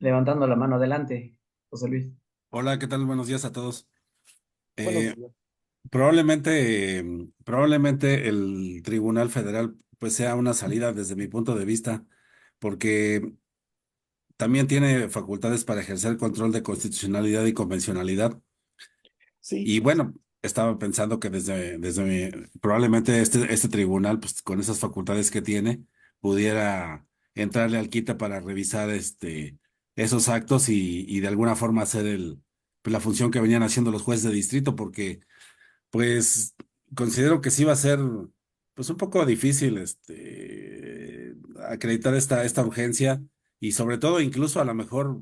levantando la mano adelante. José Luis. Hola, ¿qué tal? Buenos días a todos. Buenos Eh, días. probablemente el Tribunal Federal pues sea una salida desde mi punto de vista, porque también tiene facultades para ejercer control de constitucionalidad y convencionalidad. Sí, Y bueno, estaba pensando que probablemente este tribunal, pues con esas facultades que tiene, pudiera entrarle al quite para revisar esos actos y de alguna forma hacer pues, la función que venían haciendo los jueces de distrito, porque pues considero que sí va a ser pues un poco difícil acreditar esta urgencia y sobre todo incluso a lo mejor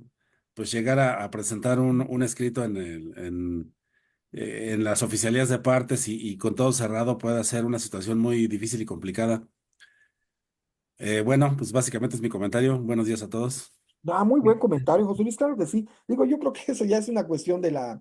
pues llegar a presentar un escrito en las oficialías de partes y con todo cerrado puede ser una situación muy difícil y complicada. Bueno, pues básicamente es mi comentario. Buenos días a todos. muy buen comentario, José Luis, claro que sí. Digo, yo creo que eso ya es una cuestión de la,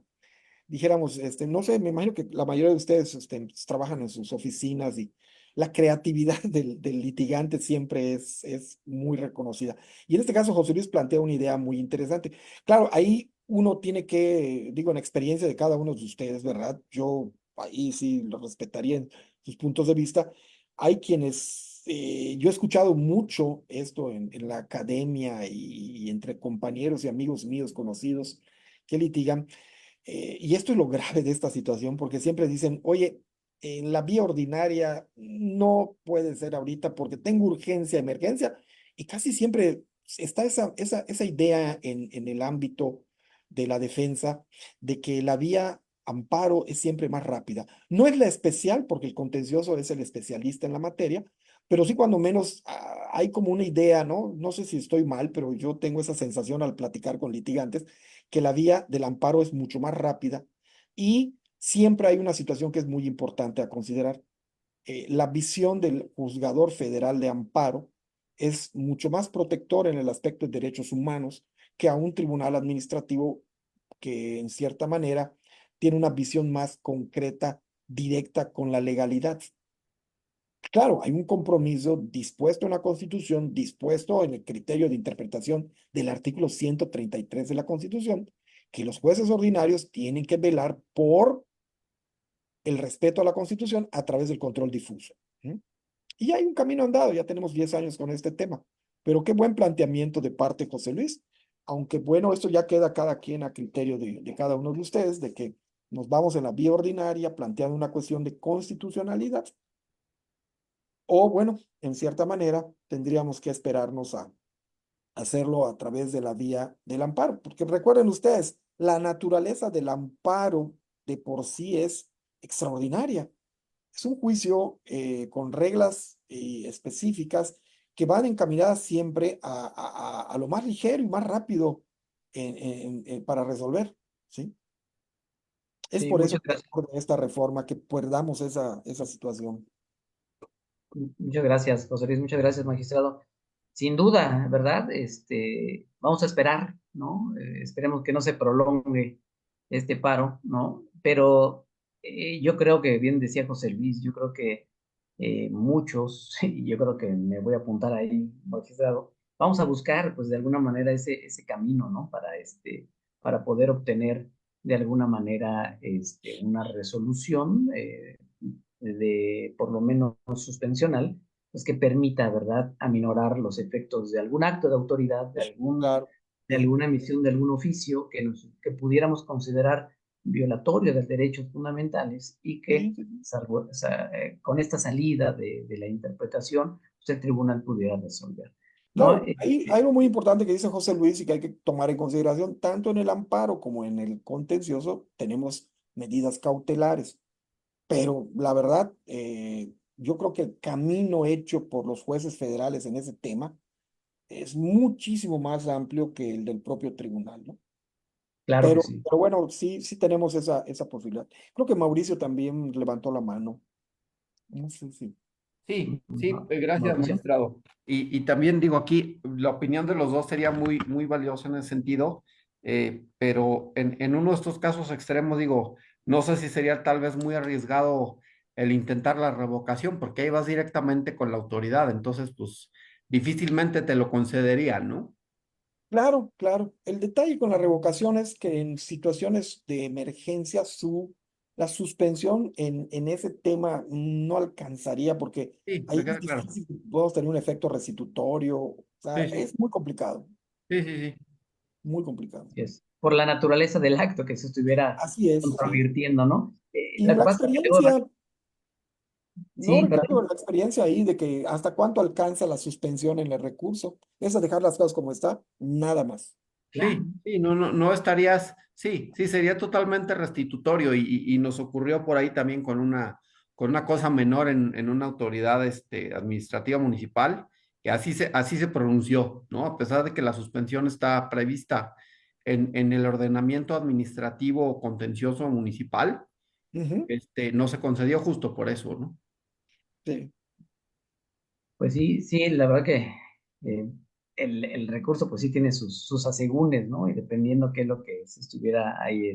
dijéramos, no sé, me imagino que la mayoría de ustedes trabajan en sus oficinas y la creatividad del litigante siempre es muy reconocida. Y en este caso, José Luis plantea una idea muy interesante. Claro, ahí uno tiene que, digo, en experiencia de cada uno de ustedes, ¿verdad? Yo ahí sí lo respetaría en sus puntos de vista. Hay quienes, yo he escuchado mucho esto en la academia y entre compañeros y amigos míos conocidos que litigan y esto es lo grave de esta situación, porque siempre dicen, oye, en la vía ordinaria no puede ser ahorita porque tengo urgencia, emergencia, y casi siempre está esa idea en el ámbito de la defensa de que la vía amparo es siempre más rápida. No es la especial, porque el contencioso es el especialista en la materia, pero sí cuando menos hay como una idea, ¿no? No sé si estoy mal, pero yo tengo esa sensación al platicar con litigantes que la vía del amparo es mucho más rápida y siempre hay una situación que es muy importante a considerar. La visión del juzgador federal de amparo es mucho más protector en el aspecto de derechos humanos que a un tribunal administrativo que en cierta manera tiene una visión más concreta, directa con la legalidad. Claro, hay un compromiso dispuesto en la Constitución, dispuesto en el criterio de interpretación del artículo 133 de la Constitución, que los jueces ordinarios tienen que velar por el respeto a la Constitución a través del control difuso. ¿Sí? Y hay un camino andado, ya tenemos 10 años con este tema, pero qué buen planteamiento de parte de José Luis, aunque bueno, esto ya queda cada quien a criterio de cada uno de ustedes, de que nos vamos en la vía ordinaria planteando una cuestión de constitucionalidad. O bueno, en cierta manera tendríamos que esperarnos a hacerlo a través de la vía del amparo, porque recuerden ustedes, la naturaleza del amparo de por sí es extraordinaria. Es un juicio con reglas específicas que van encaminadas siempre a lo más ligero y más rápido para resolver, ¿sí? Es Sí, por eso muchas que gracias. esta reforma, que perdamos esa situación. Muchas gracias, José Luis. Muchas gracias, magistrado. Sin duda, ¿verdad? Vamos a esperar, ¿no? Esperemos que no se prolongue este paro, ¿no? Pero yo creo que, bien decía José Luis, yo creo que muchos, y yo creo que me voy a apuntar ahí, magistrado, vamos a buscar, pues, de alguna manera ese camino, ¿no? Para poder obtener de alguna manera una resolución por lo menos suspensional, pues que permita, ¿verdad?, aminorar los efectos de algún acto de autoridad, Claro, de alguna emisión de algún oficio que pudiéramos considerar violatorio de derechos fundamentales y sí, que, sí, sí. con esta salida de la interpretación, pues el tribunal pudiera resolver, ¿no? Claro, hay algo muy importante que dice José Luis y que hay que tomar en consideración, tanto en el amparo como en el contencioso, tenemos medidas cautelares, pero la verdad, yo creo que el camino hecho por los jueces federales en ese tema es muchísimo más amplio que el del propio tribunal, ¿no? Claro que sí. Pero bueno, sí, sí tenemos esa posibilidad. Creo que Mauricio también levantó la mano. No sé si. Sí, sí, gracias, Mauricio. magistrado. Y también digo aquí, la opinión de los dos sería muy, muy valiosa en ese sentido, pero en uno de estos casos extremos, digo, no sé si sería tal vez muy arriesgado el intentar la revocación, porque ahí vas directamente con la autoridad, entonces, pues, difícilmente te lo concedería, ¿no? Claro, claro. El detalle con la revocación es que en situaciones de emergencia la suspensión en ese tema no alcanzaría porque Sí, ahí me es queda claro. difícil que podamos tener un efecto restitutorio. O sea, Sí, sí, es muy complicado, sí, sí, sí. muy complicado. Es por la naturaleza del acto que se estuviera Así es, sí. controvirtiendo, ¿no? Y Lo que la pasa es que luego, experiencia, no, sí, Ricardo, perdón. la experiencia ahí de que hasta cuánto alcanza la suspensión en el recurso, es a dejar las cosas como está, nada más. Claro, Sí, sí, no, no, no estarías, sí, sí, sería totalmente restitutorio y nos ocurrió por ahí también con una cosa menor en una autoridad administrativa municipal, que así se pronunció, ¿no? A pesar de que la suspensión está prevista en el ordenamiento administrativo contencioso municipal, Ujú, no se concedió justo por eso, ¿no? sí. pues sí, sí, la verdad que el recurso pues sí tiene sus asegúnes, ¿no? Y dependiendo qué es lo que se estuviera ahí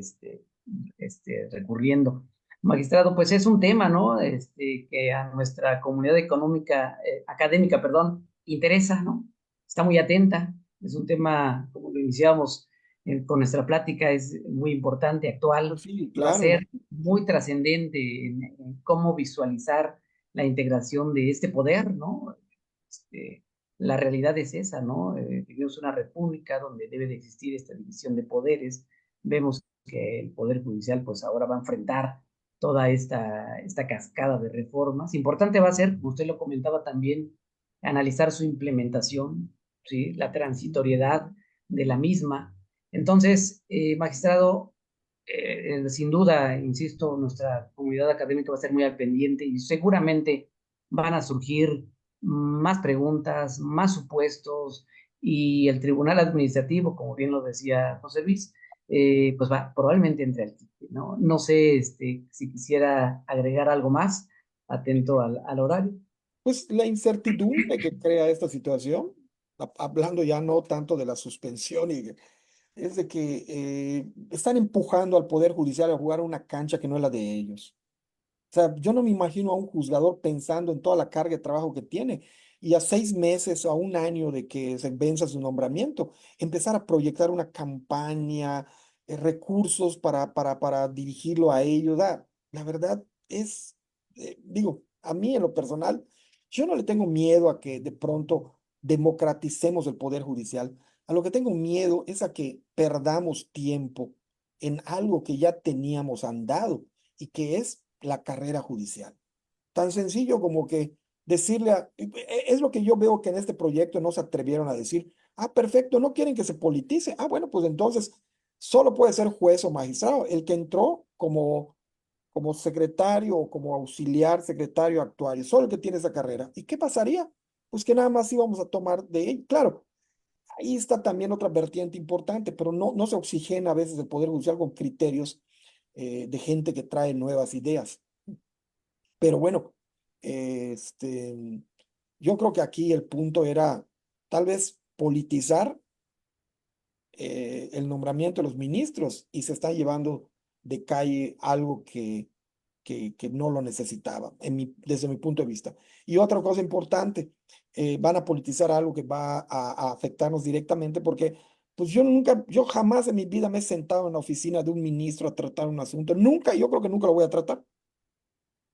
recurriendo. Magistrado, pues es un tema, ¿no? Que a nuestra comunidad económica, académica, perdón, interesa, ¿no? Está muy atenta. Es un tema, como lo iniciamos con nuestra plática, es muy importante, actual, Pues sí, y va a claro, ser ¿no? muy trascendente en cómo visualizar la integración de este poder, ¿no? Este, la realidad es esa, ¿no? Vivimos una república donde debe de existir esta división de poderes. Vemos que el Poder Judicial, pues ahora va a enfrentar toda esta cascada de reformas. Importante va a ser, como usted lo comentaba también, analizar su implementación, ¿sí? La transitoriedad de la misma. Entonces, magistrado, sin duda, insisto, nuestra comunidad académica va a estar muy al pendiente y seguramente van a surgir más preguntas, más supuestos y el Tribunal Administrativo, como bien lo decía José Luis, pues va, probablemente entre al quite, ¿no? No sé si quisiera agregar algo más, atento al horario. Pues la incertidumbre que crea esta situación, hablando ya no tanto de la suspensión, es de que están empujando al Poder Judicial a jugar una cancha que no es la de ellos. O sea, yo no me imagino a un juzgador pensando en toda la carga de trabajo que tiene y a 6 meses o a un año de que se venza su nombramiento, empezar a proyectar una campaña, recursos para dirigirlo a ellos. La verdad es, digo, a mí en lo personal, yo no le tengo miedo a que de pronto democraticemos el poder judicial. A lo que tengo miedo es a que perdamos tiempo en algo que ya teníamos andado y que es la carrera judicial. Tan sencillo como que decirle es lo que yo veo que en este proyecto no se atrevieron a decir, perfecto, no quieren que se politice. Bueno, pues entonces solo puede ser juez o magistrado. El que entró como secretario o como auxiliar secretario actuario, solo el que tiene esa carrera. ¿Y qué pasaría? Pues que nada más íbamos a tomar de él. Claro, ahí está también otra vertiente importante, pero no se oxigena a veces el Poder Judicial con criterios de gente que trae nuevas ideas. Pero bueno, yo creo que aquí el punto era tal vez politizar el nombramiento de los ministros y se está llevando de calle algo que que no lo necesitaba, desde mi punto de vista. Y otra cosa importante, van a politizar algo que va a afectarnos directamente porque pues yo jamás en mi vida me he sentado en la oficina de un ministro a tratar un asunto. Nunca, yo creo que nunca lo voy a tratar. O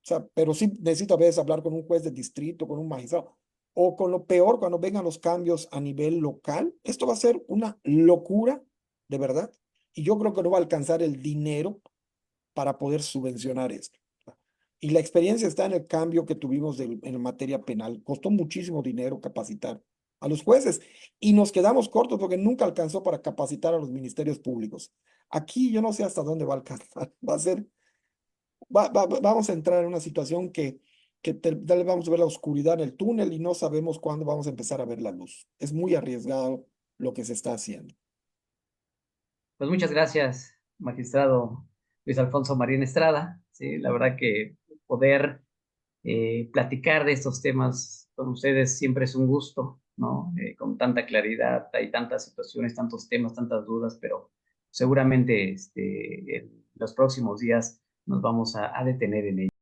sea, pero sí necesito a veces hablar con un juez de distrito, con un magistrado, o con lo peor, cuando vengan los cambios a nivel local. Esto va a ser una locura, de verdad. Y yo creo que no va a alcanzar el dinero para poder subvencionar esto. Y la experiencia está en el cambio que tuvimos en materia penal. Costó muchísimo dinero capacitar a los jueces y nos quedamos cortos porque nunca alcanzó para capacitar a los ministerios públicos. Aquí yo no sé hasta dónde va a alcanzar. Vamos a entrar en una situación que tal vez vamos a ver la oscuridad en el túnel y no sabemos cuándo vamos a empezar a ver la luz. Es muy arriesgado lo que se está haciendo. Pues muchas gracias, magistrado Luis Alfonso Marín Estrada. Sí, la verdad que poder platicar de estos temas con ustedes siempre es un gusto, ¿no? Con tanta claridad, hay tantas situaciones, tantos temas, tantas dudas, pero seguramente en los próximos días nos vamos a detener en ello.